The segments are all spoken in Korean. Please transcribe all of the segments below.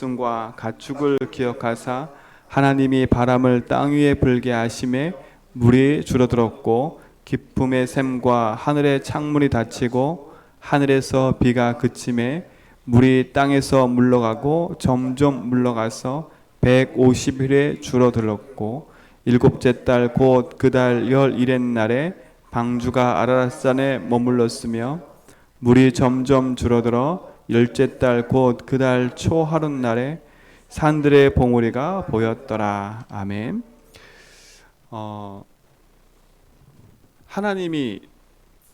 말씀과 가축을 기억하사 하나님이 바람을 땅 위에 불게 하심에 물이 줄어들었고 기쁨의 샘과 하늘의 창문이 닫히고 하늘에서 비가 그침에 물이 땅에서 물러가고 점점 물러가서 150일에 줄어들었고 일곱째 달 곧 그 달 11의 날에 방주가 아라랏산에 머물렀으며 물이 점점 줄어들어 열째 달 곧 그 달 초 하룻날에 산들의 봉우리가 보였더라. 아멘. 하나님이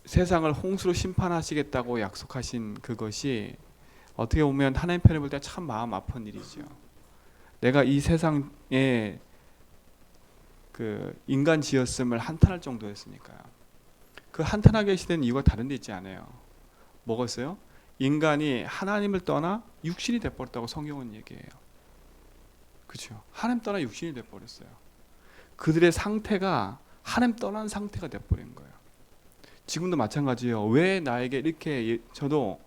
세상을 홍수로 심판하시겠다고 약속하신 그것이 어떻게 보면 하나님 편에 볼 때 참 마음 아픈 일이죠. 내가 이 세상에 그 인간 지었음을 한탄할 정도였으니까요. 그 한탄하게 하시는 이유가 다른 데 있지 않아요. 뭐겠어요? 인간이 하나님을 떠나 육신이 돼버렸다고 성경은 얘기해요. 그렇죠? 하나님 떠나 육신이 돼버렸어요. 그들의 상태가 하나님 떠난 상태가 돼버린 거예요. 지금도 마찬가지예요. 왜 나에게 이렇게 저도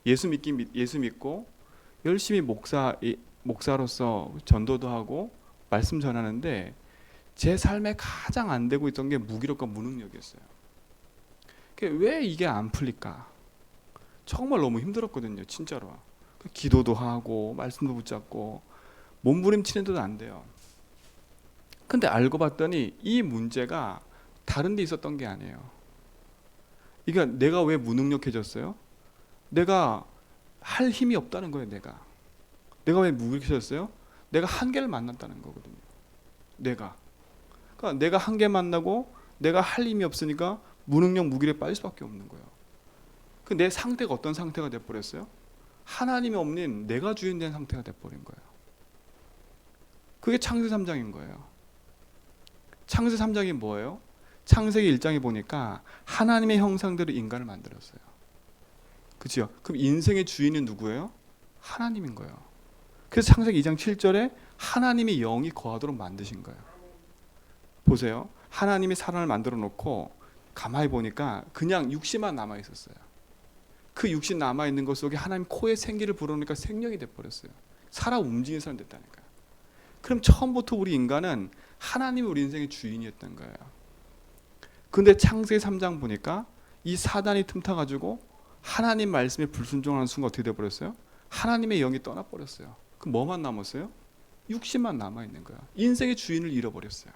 예수 믿고 열심히 목사로서 전도도 하고 말씀 전하는데 제 삶에 가장 안 되고 있던 게 무기력과 무능력이었어요. 왜 이게 안 풀릴까? 정말 너무 힘들었거든요. 진짜로. 기도도 하고 말씀도 붙잡고 몸부림치는데도 안 돼요. 근데 알고 봤더니 이 문제가 다른 데 있었던 게 아니에요. 그러니까 내가 왜 무능력해졌어요? 내가 할 힘이 없다는 거예요. 내가 왜 무기력해졌어요? 내가 한계를 만났다는 거거든요. 그러니까 내가 한계 만나고 내가 할 힘이 없으니까 무능력 무기력에 빠질 수밖에 없는 거예요. 내 상태가 어떤 상태가 돼버렸어요? 하나님이 없는 내가 주인된 상태가 돼버린 거예요. 그게 창세기 3장인 거예요. 창세기 3장이 뭐예요? 창세기 1장에 보니까 하나님의 형상대로 인간을 만들었어요. 그렇죠? 그럼 인생의 주인은 누구예요? 하나님인 거예요. 그래서 창세기 2장 7절에 하나님의 영이 거하도록 만드신 거예요. 보세요. 하나님이 사람을 만들어 놓고 가만히 보니까 그냥 육신만 남아 있었어요. 그 육신 남아 있는 것 속에 하나님 코에 생기를 불어넣으니까 생명이 돼 버렸어요. 살아 움직이는 사람 됐다니까요. 그럼 처음부터 우리 인간은 하나님이 우리 인생의 주인이었던 거예요. 근데 창세기 3장 보니까 이 사단이 틈타가지고 하나님 말씀에 불순종하는 순간 어떻게 돼 버렸어요? 하나님의 영이 떠나 버렸어요. 그럼 뭐만 남았어요? 육신만 남아 있는 거야. 인생의 주인을 잃어버렸어요.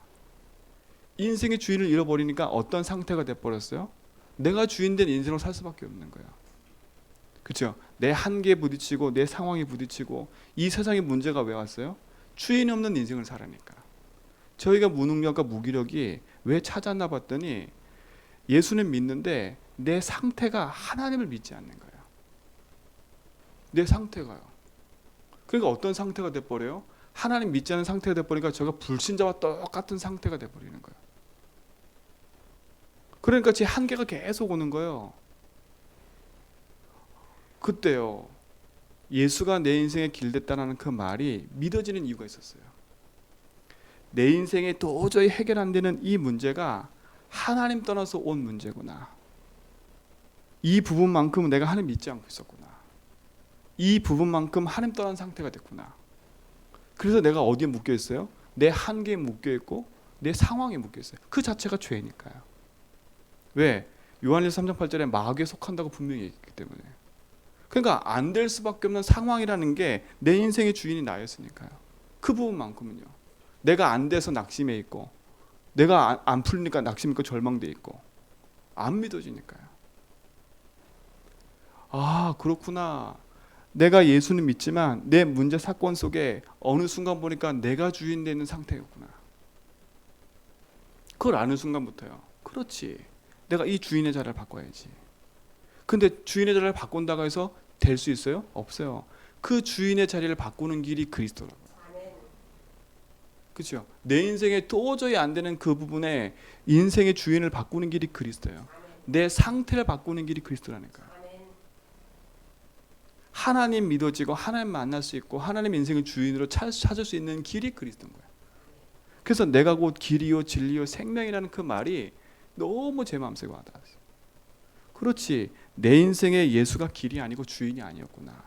인생의 주인을 잃어버리니까 어떤 상태가 돼 버렸어요? 내가 주인된 인생으로 살 수밖에 없는 거야. 그렇죠? 내 한계에 부딪히고 내 상황에 부딪히고 이 세상의 문제가 왜 왔어요? 주인 없는 인생을 살아니까. 저희가 무능력과 무기력이 왜 찾았나 봤더니 예수는 믿는데 내 상태가 하나님을 믿지 않는 거예요. 내 상태가요. 그러니까 어떤 상태가 돼버려요? 하나님 믿지 않는 상태가 돼버리니까 제가 불신자와 똑같은 상태가 돼버리는 거예요. 그러니까 제 한계가 계속 오는 거예요. 그때요, 예수가 내 인생의 길 됐다는 그 말이 믿어지는 이유가 있었어요. 내 인생에 도저히 해결 안 되는 이 문제가 하나님 떠나서 온 문제구나. 이 부분만큼은 내가 하나님 믿지 않고 있었구나. 이 부분만큼 하나님 떠난 상태가 됐구나. 그래서 내가 어디에 묶여 있어요? 내 한계에 묶여 있고 내 상황에 묶여 있어요. 그 자체가 죄니까요. 왜? 요한일서 3장 8절에 마귀에 속한다고 분명히 얘기했기 때문에. 그러니까 안 될 수밖에 없는 상황이라는 게 내 인생의 주인이 나였으니까요. 그 부분만큼은요. 내가 안 돼서 낙심해 있고 내가 안 풀리니까 낙심 있고 절망돼 있고 안 믿어지니까요. 아, 그렇구나. 내가 예수는 믿지만 내 문제 사건 속에 어느 순간 보니까 내가 주인 되는 상태였구나. 그걸 아는 순간부터요. 그렇지. 내가 이 주인의 자리를 바꿔야지. 근데 주인의 자리를 바꾼다고 해서 될 수 있어요? 없어요. 그 주인의 자리를 바꾸는 길이 그리스도라고요. 그렇죠? 내 인생에 도저히 안 되는 그 부분에 인생의 주인을 바꾸는 길이 그리스도예요. 내 상태를 바꾸는 길이 그리스도라니까요. 하나님 믿어지고 하나님 만날 수 있고 하나님 인생의 주인으로 찾을 수 있는 길이 그리스도인 거예요. 그래서 내가 곧 길이요 진리요 생명이라는 그 말이 너무 제 마음속에 와닿았어요. 그렇지, 내 인생에 예수가 길이 아니고 주인이 아니었구나.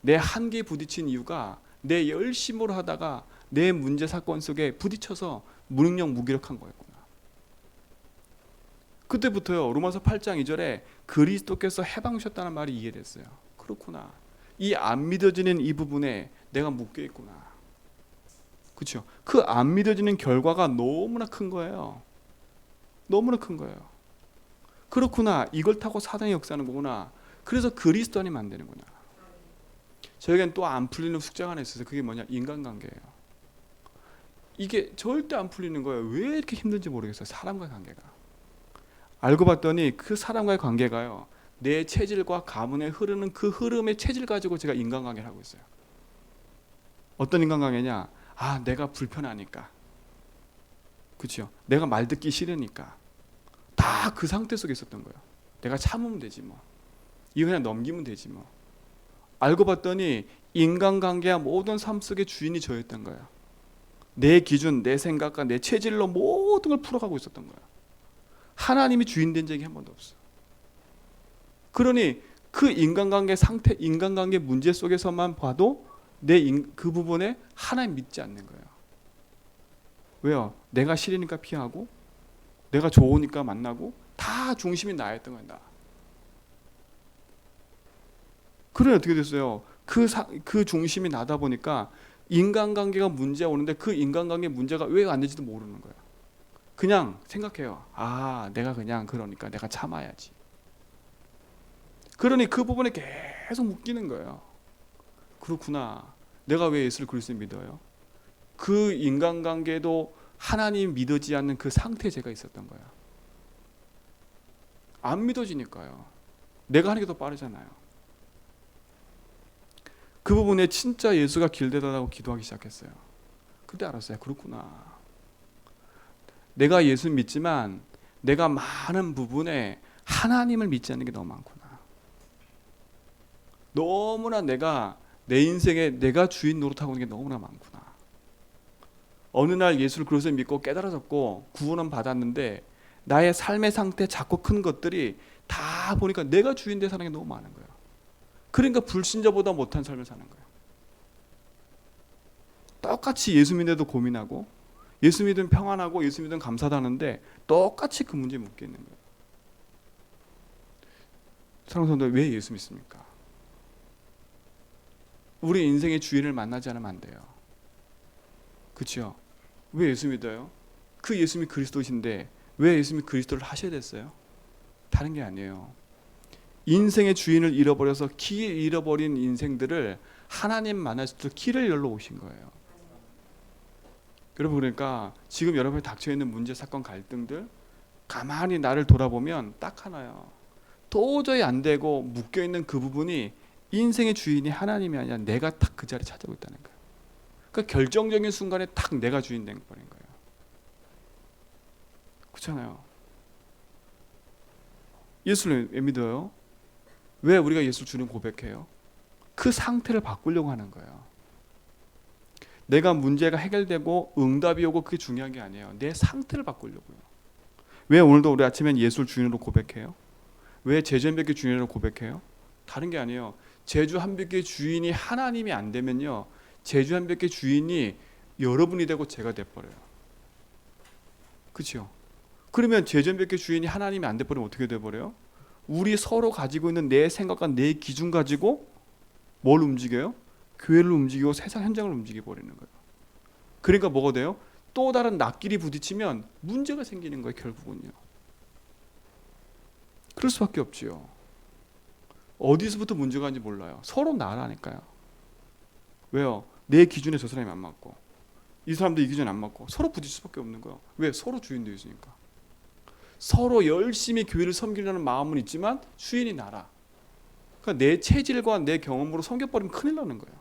내 한계에 부딪힌 이유가 내 열심으로 하다가 내 문제 사건 속에 부딪혀서 무능력 무기력한 거였구나. 그때부터요, 로마서 8장 2절에 그리스도께서 해방 주셨다는 말이 이해됐어요. 그렇구나. 이 안 믿어지는 이 부분에 내가 묶여 있구나. 그렇죠? 그 안 믿어지는 결과가 너무나 큰 거예요. 너무나 큰 거예요. 그렇구나. 이걸 타고 사단이 역사하는 거구나. 그래서 그리스도 안에 만드는구나. 저에겐 또 안 풀리는 숙제가 하나 있어서 그게 뭐냐? 인간관계예요. 이게 절대 안 풀리는 거예요. 왜 이렇게 힘든지 모르겠어요. 사람과의 관계가. 알고 봤더니 그 사람과의 관계가요, 내 체질과 가문에 흐르는 그 흐름의 체질 가지고 제가 인간관계를 하고 있어요. 어떤 인간관계냐? 아, 내가 불편하니까, 그렇죠? 내가 말 듣기 싫으니까. 다 그 상태 속에 있었던 거예요. 내가 참으면 되지 뭐, 이거 그냥 넘기면 되지 뭐. 알고 봤더니 인간관계와 모든 삶 속의 주인이 저였던 거예요. 내 기준, 내 생각과 내 체질로 모든 걸 풀어가고 있었던 거예요. 하나님이 주인 된 적이 한 번도 없어. 그러니 그 인간관계 상태, 인간관계 문제 속에서만 봐도 그 부분에 하나님 믿지 않는 거예요. 왜요? 내가 싫으니까 피하고, 내가 좋으니까 만나고, 다 중심이 나였던 거야, 나. 그래, 어떻게 됐어요? 그 중심이 나다 보니까 인간관계가 문제가 오는데 그 인간관계 문제가 왜 안 되지도 모르는 거야. 그냥 생각해요. 아, 내가 그냥 그러니까 내가 참아야지. 그러니 그 부분에 계속 묶이는 거예요. 그렇구나. 내가 왜 예수를 그리스도 믿어요? 그 인간관계도 하나님 믿어지지 않는 그 상태에 제가 있었던 거야. 안 믿어지니까요. 내가 하는 게 더 빠르잖아요. 그 부분에 진짜 예수가 길대달라고 기도하기 시작했어요. 그때 알았어요. 그렇구나. 내가 예수 믿지만 내가 많은 부분에 하나님을 믿지 않는 게 너무 많구나. 너무나 내가 내 인생에 내가 주인 노릇하고 있는 게 너무나 많구나. 어느 날 예수를 그리스도 믿고 깨달아졌고 구원은 받았는데 나의 삶의 상태 작고 큰 것들이 다 보니까 내가 주인 돼 사는 게 너무 많은 거예요. 그러니까 불신자보다 못한 삶을 사는 거예요. 똑같이 예수 믿는데도 고민하고, 예수 믿으면 평안하고, 예수 믿으면 감사하다는데 똑같이 그 문제에 묶여 있는 거예요. 사랑하는 성도들, 왜 예수 믿습니까? 우리 인생의 주인을 만나지 않으면 안 돼요. 그렇죠? 왜 예수 믿어요? 그 예수님이 그리스도이신데 왜 예수님이 그리스도를 하셔야 됐어요? 다른 게 아니에요. 인생의 주인을 잃어버려서 길 잃어버린 인생들을 하나님 만날 수 있도록 길을 열러 오신 거예요. 여러분, 그러니까 지금 여러분이 닥쳐있는 문제, 사건, 갈등들 가만히 나를 돌아보면 딱 하나요. 도저히 안 되고 묶여있는 그 부분이 인생의 주인이 하나님이 아니라 내가 딱 그 자리에 찾아오고 있다는 거예요. 그러니까 결정적인 순간에 딱 내가 주인 된 버린 거예요. 그렇잖아요. 예수를 왜 믿어요? 왜 우리가 예수 주님 고백해요? 그 상태를 바꾸려고 하는 거예요. 내가 문제가 해결되고 응답이 오고 그게 중요한 게 아니에요. 내 상태를 바꾸려고요. 왜 오늘도 우리 아침엔 예수를 주인으로 고백해요? 왜 제주 한 벽의 주인으로 고백해요? 다른 게 아니에요. 제주 한 벽의 주인이 하나님이 안 되면요, 제주 한 벽의 주인이 여러분이 되고 제가 돼버려요. 그렇죠? 그러면 제주 한 벽의 주인이 하나님이 안 돼버리면 어떻게 돼버려요? 우리 서로 가지고 있는 내 생각과 내 기준 가지고 뭘 움직여요? 교회를 움직이고 세상 현장을 움직여 버리는 거예요. 그러니까 뭐가 돼요? 또 다른 낯길이 부딪히면 문제가 생기는 거예요. 결국은요. 그럴 수밖에 없지요. 어디서부터 문제가 있는지 몰라요. 서로 나라니까요. 왜요? 내 기준에 저 사람이 안 맞고 이 사람도 이 기준에 안 맞고 서로 부딪힐 수밖에 없는 거예요. 왜? 서로 주인되어 있으니까. 서로 열심히 교회를 섬기려는 마음은 있지만 주인이 나라. 그러니까 내 체질과 내 경험으로 섬겨버리면 큰일 나는 거예요.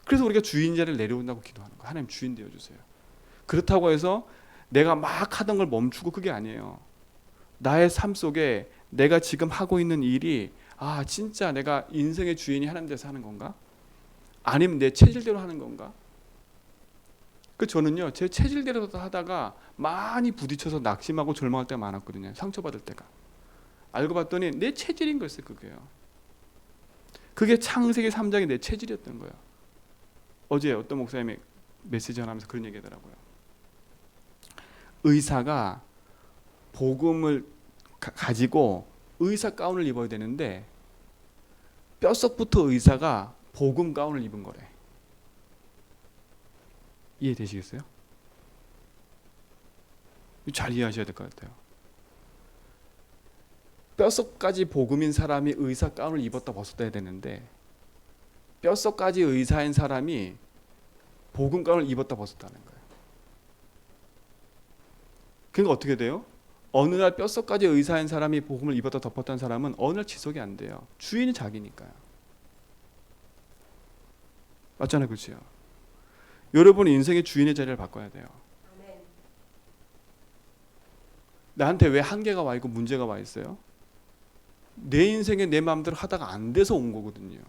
그래서 우리가 주인 자리를 내려온다고 기도하는 거예요. 하나님 주인 되어주세요. 그렇다고 해서 내가 막 하던 걸 멈추고, 그게 아니에요. 나의 삶 속에 내가 지금 하고 있는 일이 진짜 내가 인생의 주인이 하나님 돼서 하는 건가? 아니면 내 체질대로 하는 건가? 저는요, 제 체질대로 하다가 많이 부딪혀서 낙심하고 절망할 때가 많았거든요. 상처받을 때가. 알고 봤더니 내 체질인 거였어요. 그게요. 그게 창세기 3장의 내 체질이었던 거예요. 어제 어떤 목사님이 메시지 하면서 그런 얘기 하더라고요. 의사가 복음을 가지고 의사 가운을 입어야 되는데 뼛속부터 의사가 복음 가운을 입은 거래. 이해되시겠어요? 잘 이해하셔야 될 것 같아요. 뼛속까지 복음인 사람이 의사 가운을 입었다 벗었다 해야 되는데 뼛속까지 의사인 사람이 복음 가운을 입었다 벗었다는 거예요. 그러니까 어떻게 돼요? 어느 날 뼛속까지 의사인 사람이 복음을 입었다 덮었다는 사람은 어느 날 지속이 안 돼요. 주인이 자기니까요. 맞잖아요, 그렇죠? 여러분 인생의 주인의 자리를 바꿔야 돼요. 나한테 왜 한계가 와 있고 문제가 와 있어요? 내 인생에 내 마음대로 하다가 안 돼서 온 거거든요.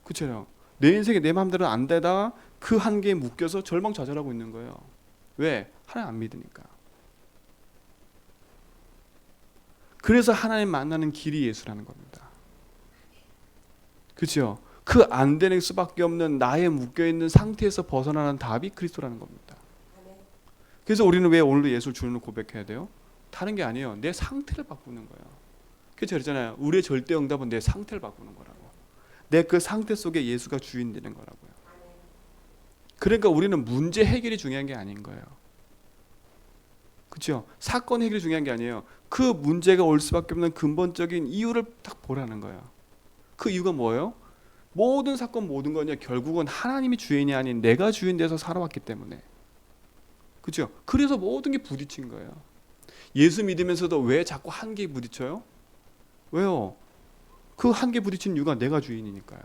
그렇죠? 내 인생에 내 마음대로 안 되다가 그 한계에 묶여서 절망좌절하고 있는 거예요. 왜? 하나님 안 믿으니까. 그래서 하나님 만나는 길이 예수라는 겁니다. 그렇죠? 그 안 되는 수밖에 없는 나에 묶여있는 상태에서 벗어나는 답이 그리스도라는 겁니다. 그래서 우리는 왜 오늘도 예수를 주님으로 고백해야 돼요? 다른 게 아니에요. 내 상태를 바꾸는 거예요. 그래서 그랬잖아요. 우리의 절대 응답은 내 상태를 바꾸는 거라고. 내 그 상태 속에 예수가 주인 되는 거라고요. 그러니까 우리는 문제 해결이 중요한 게 아닌 거예요. 그렇죠? 사건 해결이 중요한 게 아니에요. 그 문제가 올 수밖에 없는 근본적인 이유를 딱 보라는 거예요. 그 이유가 뭐예요? 모든 사건 모든 건요 결국은 하나님이 주인이 아닌 내가 주인 돼서 살아왔기 때문에. 그렇죠? 그래서 모든 게 부딪힌 거예요. 예수 믿으면서도 왜 자꾸 한계에 부딪혀요? 왜요? 그 한계 부딪힌 이유가 내가 주인이니까요.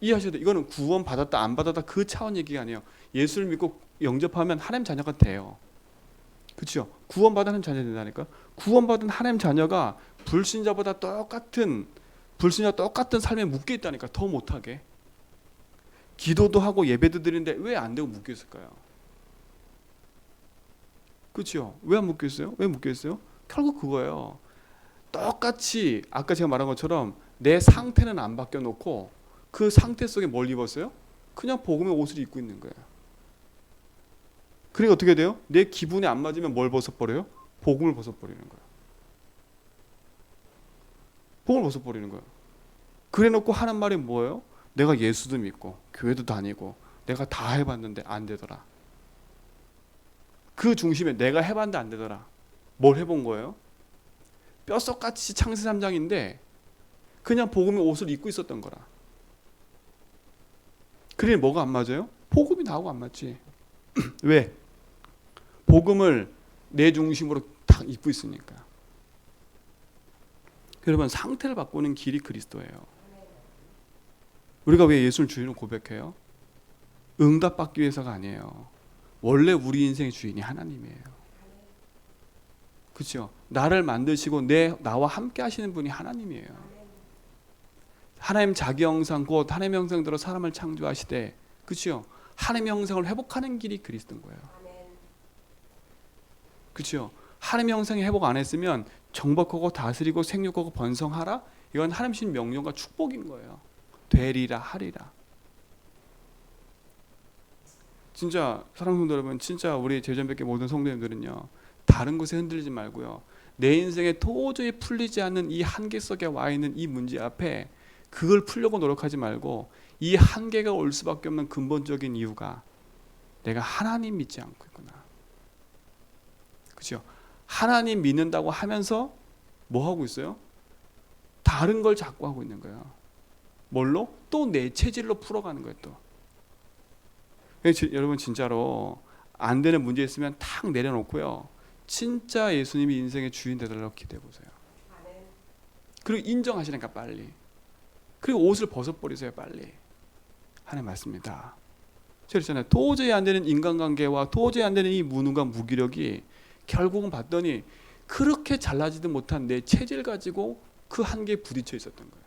이해하셔야 돼요. 이거는 구원 받았다 안 받았다 그 차원 얘기가 아니에요. 예수를 믿고 영접하면 하나님 자녀가 돼요. 그렇죠? 구원받은 하나님 자녀가 된다니까. 구원받은 하나님 자녀가 불신자보다 똑같은 삶에 묶여 있다니까. 더 못하게. 기도도 하고 예배도 드리는데 왜 안 되고 묶여 있을까요? 그렇죠? 왜 안 묶여 있어요? 왜 묶여 있어요? 결국 그거예요. 똑같이 아까 제가 말한 것처럼 내 상태는 안 바뀌어 놓고 그 상태 속에 뭘 입었어요? 그냥 복음의 옷을 입고 있는 거예요. 그러니까 어떻게 돼요? 내 기분에 안 맞으면 뭘 벗어버려요? 복음을 벗어버리는 거예요. 복음을 벗어버리는 거예요. 그래 놓고 하는 말이 뭐예요? 내가 예수도 믿고 교회도 다니고 내가 다 해봤는데 안 되더라. 그 중심에 내가 해봤는데 안 되더라. 뭘 해본 거예요? 뼛속같이 창세 3장인데 그냥 복음의 옷을 입고 있었던 거라. 그래 뭐가 안 맞아요? 복음이 나하고 안 맞지. 왜? 복음을 내 중심으로 딱 입고 있으니까. 여러분 상태를 바꾸는 길이 그리스도예요. 우리가 왜 예수를 주인으로 고백해요? 응답받기 위해서가 아니에요. 원래 우리 인생의 주인이 하나님이에요. 그렇죠? 나를 만드시고 나와 함께 하시는 분이 하나님이에요. 하나님 자기 형상 곧 하나님 형상대로 사람을 창조하시되 그렇죠? 하나님의 형상을 회복하는 길이 그리스도인 거예요. 그렇죠? 하나님의 형상이 회복 안 했으면 정복하고 다스리고 생육하고 번성하라. 이건 하나님 신 명령과 축복인 거예요. 되리라 하리라. 진짜 사랑하는 성도 여러분, 진짜 우리 제전백계 모든 성도님들은요 다른 곳에 흔들리지 말고요 내 인생에 도저히 풀리지 않는 이 한계 속에 와 있는 이 문제 앞에 그걸 풀려고 노력하지 말고 이 한계가 올 수밖에 없는 근본적인 이유가 내가 하나님 믿지 않고 있구나. 그렇죠? 하나님 믿는다고 하면서 뭐 하고 있어요? 다른 걸 자꾸 하고 있는 거예요. 뭘로? 또 내 체질로 풀어가는 거예요. 또. 여러분 진짜로 안 되는 문제 있으면 탁 내려놓고요. 진짜 예수님이 인생의 주인 되달라고 기도해 보세요. 그리고 인정하시니까 빨리. 그리고 옷을 벗어버리세요 빨리. 하나님 말씀입니다. 제가 그랬잖아요. 도저히 안 되는 인간관계와 도저히 안 되는 이 무능과 무기력이 결국은 봤더니 그렇게 잘나지도 못한 내 체질 가지고 그 한계에 부딪혀 있었던 거예요.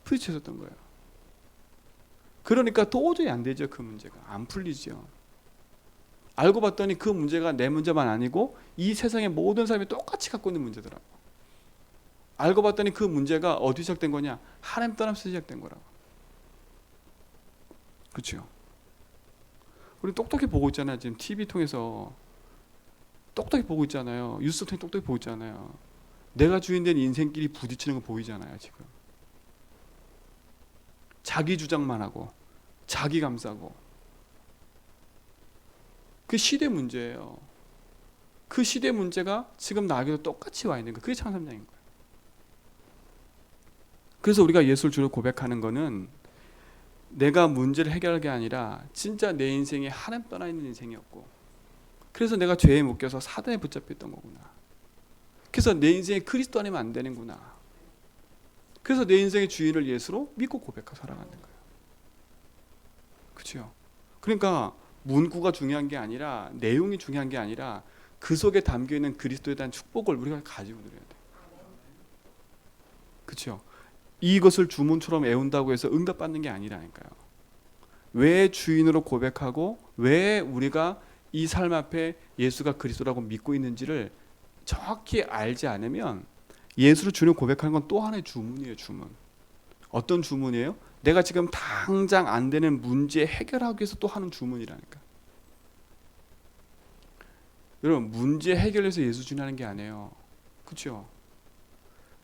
부딪혀 있었던 거예요. 그러니까 도저히 안 되죠. 그 문제가 안 풀리죠. 알고 봤더니 그 문제가 내 문제만 아니고 이 세상의 모든 사람이 똑같이 갖고 있는 문제더라고. 알고 봤더니 그 문제가 어디 시작된 거냐? 하나님 떠나면서 시작된 거라고. 그렇죠? 우리 똑똑히 보고 있잖아요. 지금 TV 통해서 똑똑히 보고 있잖아요. 뉴스 통해 똑똑히 보고 있잖아요. 내가 주인된 인생끼리 부딪히는 거 보이잖아요. 지금 자기 주장만 하고 자기 감싸고. 그 시대 문제예요. 그 시대 문제가 지금 나에게도 똑같이 와 있는 거예요. 그게 창삼장인 거예요. 그래서 우리가 예수를 주로 고백하는 거는 내가 문제를 해결할 게 아니라 진짜 내 인생이 하나님 떠나 있는 인생이었고, 그래서 내가 죄에 묶여서 사단에 붙잡혀 있던 거구나. 그래서 내 인생에 그리스도 아니면 안 되는구나. 그래서 내 인생의 주인을 예수로 믿고 고백하고 살아가는 거예요. 그렇죠? 그러니까 문구가 중요한 게 아니라, 내용이 중요한 게 아니라 그 속에 담겨 있는 그리스도에 대한 축복을 우리가 가지고 누려야 돼. 그렇죠? 이것을 주문처럼 외운다고 해서 응답받는 게 아니라니까요. 왜 주인으로 고백하고 왜 우리가 이 삶 앞에 예수가 그리스도라고 믿고 있는지를 정확히 알지 않으면 예수를 주님 고백하는 건 또 하나의 주문이에요. 주문. 어떤 주문이에요? 내가 지금 당장 안 되는 문제 해결하기 위해서 또 하는 주문이라니까. 여러분, 문제 해결해서 예수 주님하는 게 아니에요. 그렇죠?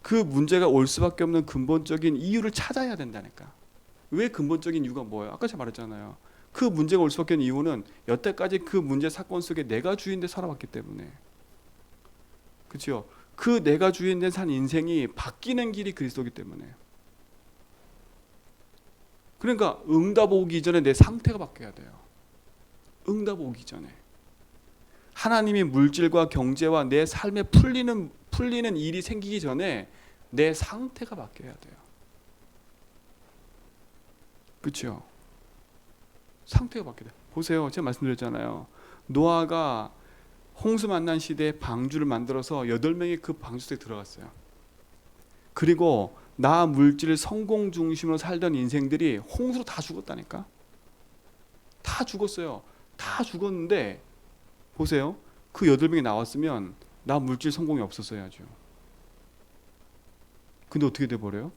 그 문제가 올 수밖에 없는 근본적인 이유를 찾아야 된다니까. 왜 근본적인 이유가 뭐예요? 아까 제가 말했잖아요. 그 문제가 올 수밖에 없는 이유는 여태까지 그 문제 사건 속에 내가 주인돼 살아왔기 때문에. 그렇죠? 그 내가 주인된 산 인생이 바뀌는 길이 그리스도이기 때문에. 그러니까 응답 오기 전에 내 상태가 바뀌어야 돼요. 응답 오기 전에. 하나님이 물질과 경제와 내 삶에 풀리는 일이 생기기 전에 내 상태가 바뀌어야 돼요. 그렇죠? 상태가 바뀌어야 돼요. 보세요. 제가 말씀드렸잖아요. 노아가 홍수 만난 시대에 방주를 만들어서 8명이 그 방주 속에 들어갔어요. 그리고 나 물질 성공 중심으로 살던 인생들이 홍수로 다 죽었다니까. 다 죽었어요. 다 죽었는데 보세요. 그 8명이 나왔으면 나 물질 성공이 없었어야죠. 근데 어떻게 돼버려요?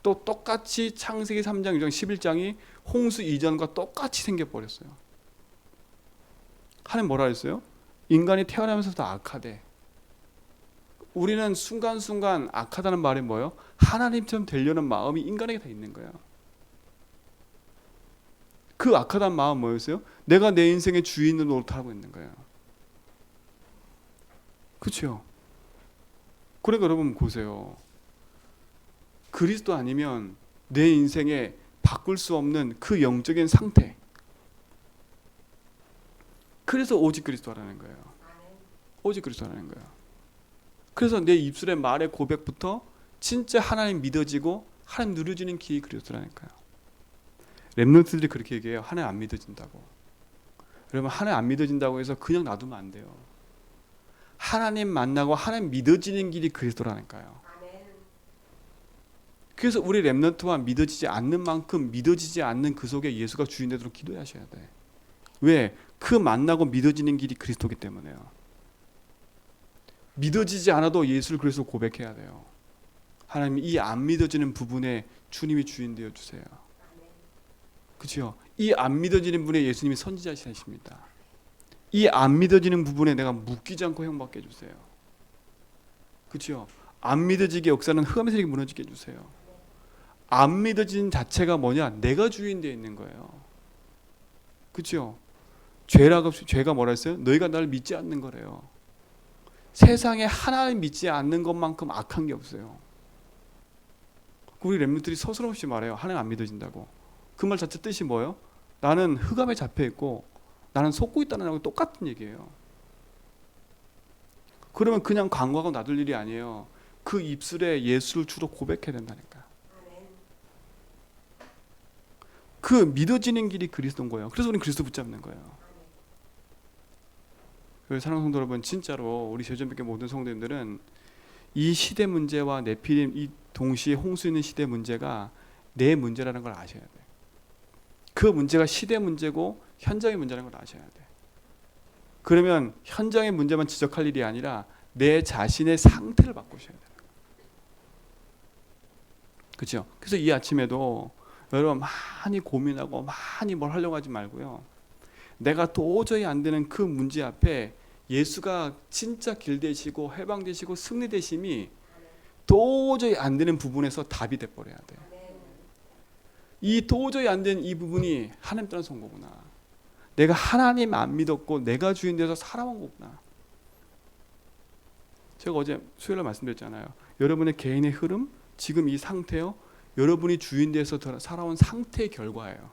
또 똑같이 창세기 3장, 6장, 11장이 홍수 이전과 똑같이 생겨버렸어요. 하나님 뭐라 했어요? 인간이 태어나면서부터 악하대. 우리는 순간순간 악하다는 말이 뭐예요? 하나님처럼 되려는 마음이 인간에게 다 있는 거예요. 그 악하다는 마음은 뭐였어요? 내가 내 인생의 주인으로 노릇하고 있는 거예요. 그렇죠? 그러니까 여러분 보세요. 그리스도 아니면 내 인생에 바꿀 수 없는 그 영적인 상태. 그래서 오직 그리스도라는 거예요. 오직 그리스도라는 거예요. 그래서 내 입술의 말의 고백부터 진짜 하나님 믿어지고 하나님 누려지는 길이 그리스도라니까요. 렘넌트들이 그렇게 얘기해요. 하나님 안 믿어진다고. 여러분, 하나님 안 믿어진다고 해서 그냥 놔두면 안 돼요. 하나님 만나고 하나님 믿어지는 길이 그리스도라니까요. 그래서 우리 렘넌트와 믿어지지 않는 만큼 믿어지지 않는 그 속에 예수가 주인 되도록 기도하셔야 돼. 왜? 그 만나고 믿어지는 길이 그리스도이기 때문에요. 믿어지지 않아도 예수를 그래서 고백해야 돼요. 하나님, 이 안 믿어지는 부분에 주님이 주인 되어 주세요. 그렇죠? 이 안 믿어지는 분에 예수님이 선지자이십니다. 이 안 믿어지는 부분에 내가 묶이지 않고 형받게 해주세요. 그렇죠? 안 믿어지게 역사는 흑암의 세력이 무너지게 해주세요. 안 믿어진 자체가 뭐냐? 내가 주인 되어 있는 거예요. 그렇죠? 죄가 뭐라 했어요? 너희가 나를 믿지 않는 거래요. 세상에 하나님 믿지 않는 것만큼 악한 게 없어요. 우리 렘넌트들이 서스럼없이 말해요. 하나님 안 믿어진다고. 그 말 자체 뜻이 뭐예요? 나는 흑암에 잡혀 있고 나는 속고 있다는 거랑 똑같은 얘기예요. 그러면 그냥 간과하고 놔둘 일이 아니에요. 그 입술에 예수를 주로 고백해야 된다니까. 그 믿어지는 길이 그리스도인 거예요. 그래서 우리는 그리스도 붙잡는 거예요. 그래서 사랑하는 성도 여러분, 진짜로 우리 제전백교 모든 성도님들은 이 시대 문제와 네피림, 이 동시에 홍수 있는 시대 문제가 내 문제라는 걸 아셔야 돼요. 그 문제가 시대 문제고 현장의 문제라는 걸 아셔야 돼요. 그러면 현장의 문제만 지적할 일이 아니라 내 자신의 상태를 바꾸셔야 돼요. 그렇죠? 그래서 이 아침에도 여러분 많이 고민하고 많이 뭘 하려고 하지 말고요. 내가 도저히 안 되는 그 문제 앞에 예수가 진짜 길 되시고 해방 되시고 승리 되심이 도저히 안 되는 부분에서 답이 돼 버려야 돼. 이 도저히 안 되는 이 부분이 하나님 따라 선 거구나. 내가 하나님 안 믿었고 내가 주인 돼서 살아온 거구나. 제가 어제 수요일에 말씀드렸잖아요. 여러분의 개인의 흐름, 지금 이 상태요. 여러분이 주인 돼서 살아온 상태의 결과예요.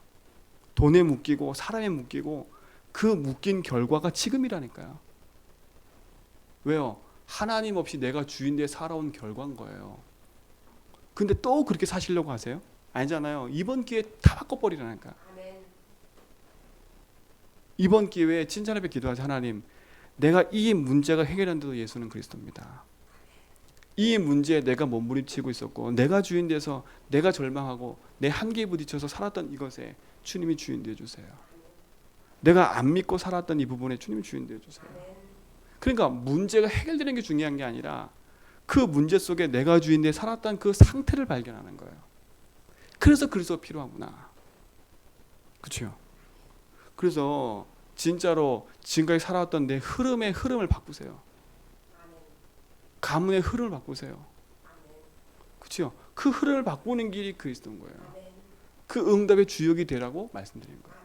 돈에 묶이고 사람에 묶이고 그 묶인 결과가 지금이라니까요. 왜요? 하나님 없이 내가 주인 돼 살아온 결과인 거예요. 근데 또 그렇게 사시려고 하세요? 아니잖아요. 이번 기회에 다 바꿔버리라니까. 이번 기회에 친찬하게 기도하자. 하나님, 내가 이 문제가 해결한데도 예수는 그리스도입니다. 이 문제에 내가 몸부림치고 있었고 내가 주인 돼서 내가 절망하고 내 한계에 부딪혀서 살았던 이것에 주님이 주인 되어주세요. 내가 안 믿고 살았던 이 부분에 주님이 주인 되어주세요. 그러니까 문제가 해결되는 게 중요한 게 아니라 그 문제 속에 내가 주인 돼 살았던 그 상태를 발견하는 거예요. 그래서 그리스도가 필요하구나. 그렇죠? 그래서 진짜로 지금까지 살아왔던 내 흐름의 흐름을 바꾸세요. 가문의 흐름을 바꾸세요. 그렇죠? 그 흐름을 바꾸는 길이 그리스도인 거예요. 그 응답의 주역이 되라고 말씀드린 거예요.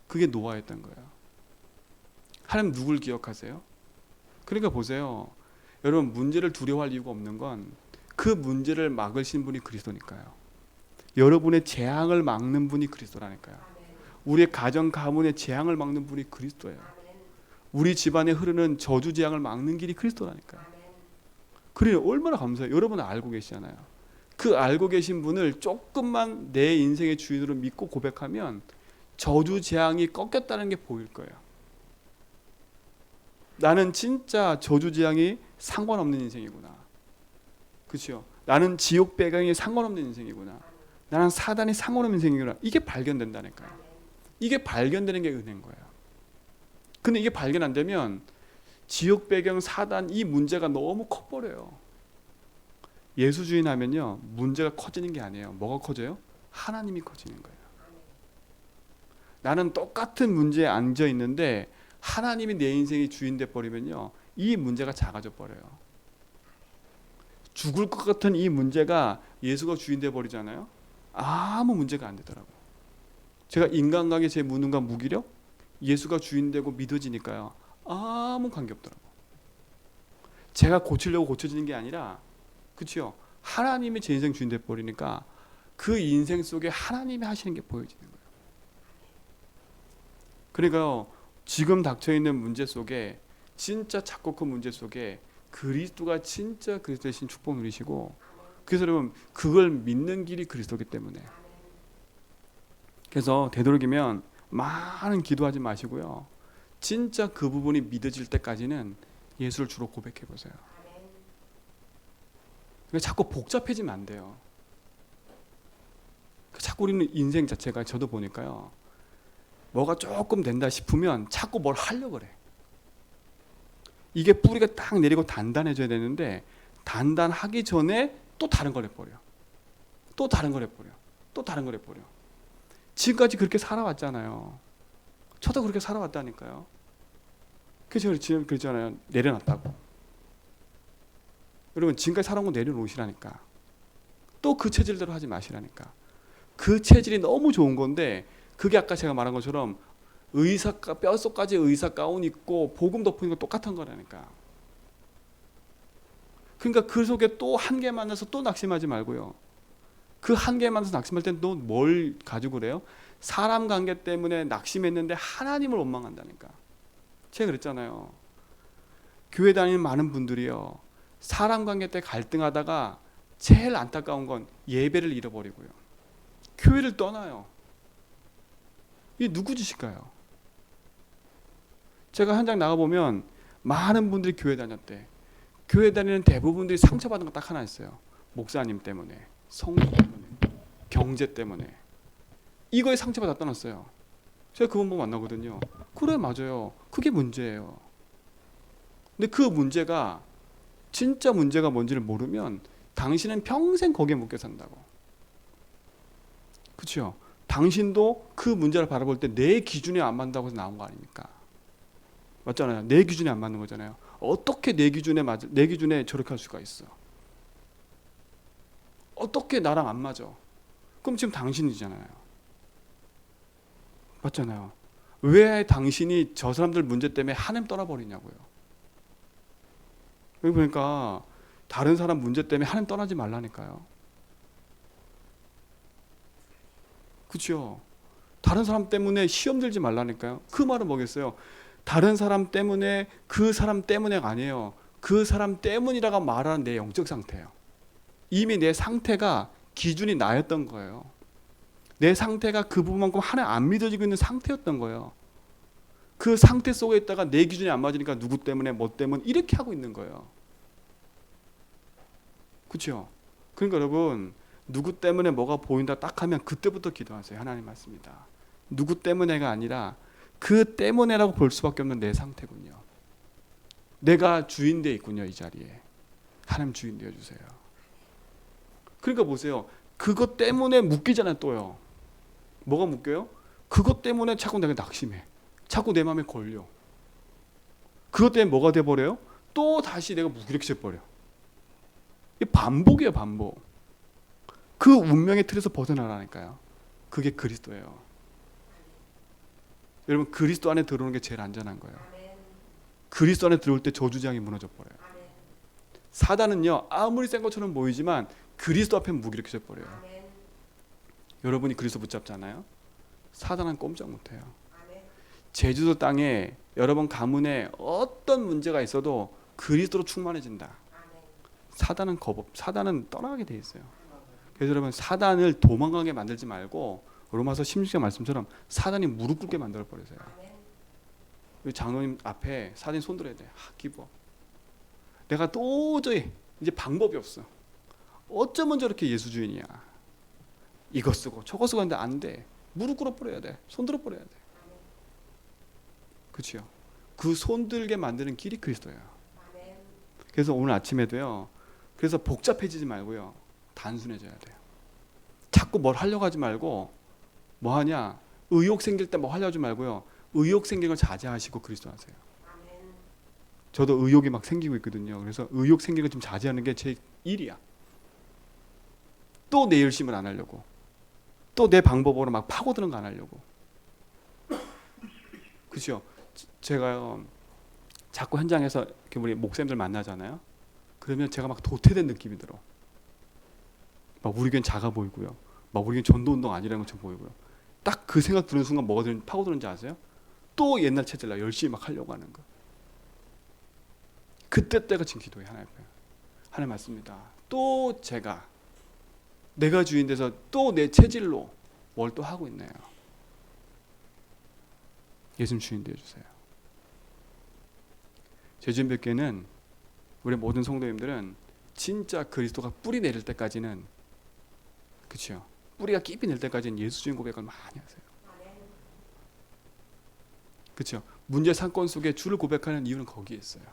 그게 노아였던 거예요. 하나님 누굴 기억하세요? 그러니까 보세요. 여러분 문제를 두려워할 이유가 없는 건 그 문제를 막으신 분이 그리스도니까요. 여러분의 재앙을 막는 분이 그리스도라니까요. 우리의 가정 가문의 재앙을 막는 분이 그리스도예요. 우리 집안에 흐르는 저주 재앙을 막는 길이 그리스도라니까요. 그래 얼마나 감사해요. 여러분은 알고 계시잖아요. 그 알고 계신 분을 조금만 내 인생의 주인으로 믿고 고백하면 저주 재앙이 꺾였다는 게 보일 거예요. 나는 진짜 저주 재앙이 상관없는 인생이구나. 그렇죠? 나는 지옥 배경이 상관없는 인생이구나. 나는 사단이 상관없는 인생이구나. 이게 발견된다니까요. 이게 발견되는 게 은혜인 거예요. 근데 이게 발견 안 되면 지옥 배경 사단 이 문제가 너무 커버려요. 예수 주인 하면요 문제가 커지는 게 아니에요. 뭐가 커져요? 하나님이 커지는 거예요. 나는 똑같은 문제에 앉아 있는데 하나님이 내 인생의 주인 돼 버리면요 이 문제가 작아져 버려요. 죽을 것 같은 이 문제가 예수가 주인 돼 버리잖아요. 아무 문제가 안 되더라고요. 제가 인간관계 제 무능과 무기력 예수가 주인 되고 믿어지니까요 아무 관계없더라고. 제가 고치려고 고쳐지는 게 아니라 그렇죠? 하나님이 제 인생 주인 돼 버리니까 그 인생 속에 하나님이 하시는 게 보여지는 거예요. 그러니까 지금 닥쳐있는 문제 속에 진짜 작고 큰 문제 속에 그리스도가 진짜 그리스도 대신 축복 누리시고 그래서 여러분 그걸 믿는 길이 그리스도이기 때문에 그래서 되도록이면 많은 기도하지 마시고요. 진짜 그 부분이 믿어질 때까지는 예수를 주로 고백해 보세요. 그러니까 자꾸 복잡해지면 안 돼요. 자꾸 우리는 인생 자체가 저도 보니까요. 뭐가 조금 된다 싶으면 자꾸 뭘 하려고 그래. 이게 뿌리가 딱 내리고 단단해져야 되는데 단단하기 전에 또 다른 걸 해버려. 또 다른 걸 해버려. 또 다른 걸 해버려. 지금까지 그렇게 살아왔잖아요. 저도 그렇게 살아왔다니까요. 그래서 지금 그랬잖아요. 내려놨다고. 여러분 지금까지 살아온 거 내려놓으시라니까. 또 그 체질대로 하지 마시라니까. 그 체질이 너무 좋은 건데 그게 아까 제가 말한 것처럼 뼛속까지 의사 가운 입고 복음 덮으니까 똑같은 거라니까. 그러니까 그 속에 또 한계 만나서 또 낙심하지 말고요. 그 한계 만나서 낙심할 땐 또 뭘 가지고 그래요? 사람 관계 때문에 낙심했는데 하나님을 원망한다니까. 제가 그랬잖아요. 교회 다니는 많은 분들이요. 사람 관계 때 갈등하다가 제일 안타까운 건 예배를 잃어버리고요. 교회를 떠나요. 이게 누구 짓일까요? 제가 현장 나가보면 많은 분들이 교회 다녔대. 교회 다니는 대부분들이 상처받은 거 딱 하나 있어요. 목사님 때문에, 성도 때문에, 경제 때문에. 이거에 상처받아 떠났어요. 제가 그분 보고 만나거든요. 그래, 맞아요. 그게 문제예요. 근데 그 문제가 진짜 문제가 뭔지를 모르면 당신은 평생 거기에 묶여 산다고. 그렇죠? 당신도 그 문제를 바라볼 때 내 기준에 안 맞는다고 해서 나온 거 아닙니까? 맞잖아요. 내 기준에 안 맞는 거잖아요. 어떻게 내 기준에 내 기준에 저렇게 할 수가 있어? 어떻게 나랑 안 맞아? 그럼 지금 당신이잖아요. 맞잖아요. 왜 당신이 저 사람들 문제 때문에 하나님 떠나버리냐고요. 그러니까 다른 사람 문제 때문에 하나님 떠나지 말라니까요. 그렇죠? 다른 사람 때문에 시험 들지 말라니까요. 그 말은 뭐겠어요? 다른 사람 때문에, 그 사람 때문에가 아니에요. 그 사람 때문이라고 말하는 내 영적 상태예요. 이미 내 상태가 기준이 나였던 거예요. 내 상태가 그 부분만큼 하나님 안 믿어지고 있는 상태였던 거예요. 그 상태 속에 있다가 내 기준이 안 맞으니까 누구 때문에 뭐 때문에 이렇게 하고 있는 거예요. 그렇죠? 그러니까 여러분, 누구 때문에 뭐가 보인다 딱 하면 그때부터 기도하세요. 하나님 맞습니다. 누구 때문에가 아니라 그 때문에라고 볼 수밖에 없는 내 상태군요. 내가 주인 되어 있군요. 이 자리에. 하나님 주인 되어 주세요. 그러니까 보세요. 그것 때문에 묶이잖아요. 또요. 뭐가 묶여요? 그것 때문에 자꾸 내가 낙심해. 자꾸 내 마음에 걸려. 그것 때문에 뭐가 돼버려요? 또 다시 내가 무기력해져 버려. 이 반복이에요. 반복. 그 운명의 틀에서 벗어나라니까요. 그게 그리스도예요. 여러분, 그리스도 안에 들어오는 게 제일 안전한 거예요. 그리스도 안에 들어올 때 저주장이 무너져 버려요. 사단은요, 아무리 센 것처럼 보이지만 그리스도 앞에 무기력해져 버려요. 여러분이 그리스도 붙잡잖아요. 사단은 꼼짝 못해요. 제주도 땅에 여러분 가문에 어떤 문제가 있어도 그리스도로 충만해진다. 사단은 떠나게 돼 있어요. 그래서 여러분, 사단을 도망가게 만들지 말고 로마서 16장 말씀처럼 사단이 무릎 꿇게 만들어 버리세요. 장로님 앞에 사단이 손들어야 돼. 기뻐. 내가 도저히 이제 방법이 없어. 어쩌면 저렇게 예수주의냐. 이거 쓰고 저거 쓰고 하는데 안 돼. 무릎 꿇어 버려야 돼. 손들어 버려야 돼. 그렇죠? 그 손들게 만드는 길이 그리스도예요. 그래서 오늘 아침에도요. 그래서 복잡해지지 말고요. 단순해져야 돼요. 자꾸 뭘 하려고 하지 말고 뭐 하냐? 의욕 생길 때 뭐 하려고 하지 말고요. 의욕 생기는 걸 자제하시고 그리스도 하세요. 저도 의욕이 막 생기고 있거든요. 그래서 의욕 생기는 걸 좀 자제하는 게 제 일이야. 또 내 열심을 안 하려고. 또 내 방법으로 막 파고드는 거 안 하려고. 그렇죠? 제가요. 자꾸 현장에서 이렇게 우리 목사님들 만나잖아요. 그러면 제가 막 도태된 느낌이 들어. 막 우리 교회는 작아 보이고요. 막 우리 교회는 전도운동 아니라는 것처럼 보이고요. 딱 그 생각 드는 순간 뭐가 파고드는지 아세요? 또 옛날 체질라 열심히 막 하려고 하는 거. 그때 때가 지금 기도해. 하나님 맞습니다. 또 내가 주인 돼서 또 내 체질로 뭘 또 하고 있네요. 예수님 주인 되어주세요. 제주인백교회는 우리 모든 성도님들은 진짜 그리스도가 뿌리 내릴 때까지는, 그렇죠? 뿌리가 깊이 낼 때까지는 예수 주인 고백을 많이 하세요. 그렇죠? 문제 사건 속에 주를 고백하는 이유는 거기에 있어요.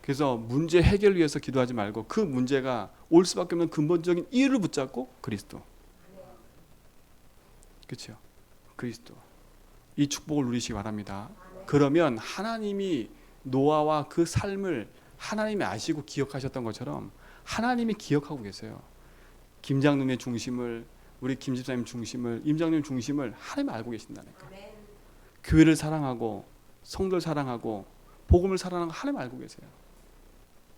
그래서 문제 해결을 위해서 기도하지 말고 그 문제가 올 수밖에 없는 근본적인 이유를 붙잡고 그리스도. 그렇죠? 그리스도. 이 축복을 누리시기 바랍니다. 그러면 하나님이 노아와 그 삶을 하나님이 아시고 기억하셨던 것처럼 하나님이 기억하고 계세요. 김장님의 중심을, 우리 김집사님 중심을, 임장님 중심을 하나님 알고 계신다니까. 교회를 사랑하고 성도를 사랑하고 복음을 사랑하는 거 하나님 알고 계세요.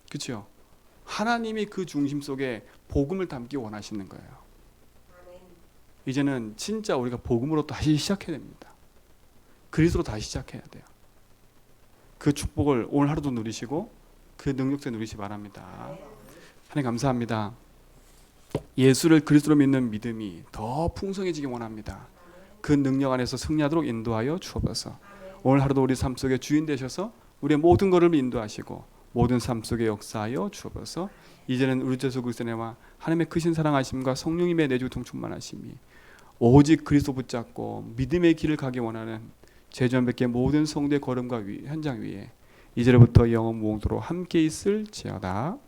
그렇죠? 하나님이 그 중심 속에 복음을 담기 원하시는 거예요. 이제는 진짜 우리가 복음으로 다시 시작해야 됩니다. 그리스도로 다시 시작해야 돼요. 그 축복을 오늘 하루도 누리시고 그 능력도 누리시기 바랍니다. 하나님 감사합니다. 예수를 그리스도로 믿는 믿음이 더 풍성해지기 원합니다. 그 능력 안에서 승리하도록 인도하여 주옵소서. 오늘 하루도 우리 삶 속에 주인 되셔서 우리의 모든 것을 인도하시고 모든 삶 속에 역사하여 주옵소서. 이제는 우리 주 예수 그리스도의 은혜와 하나님의 크신 사랑하심과 성령님의 내주통 충만하심이 오직 그리스도 붙잡고 믿음의 길을 가기 원하는 제전백의 모든 성도의 걸음과 현장 위에 이제부터 영원 무궁토록 함께 있을지어다.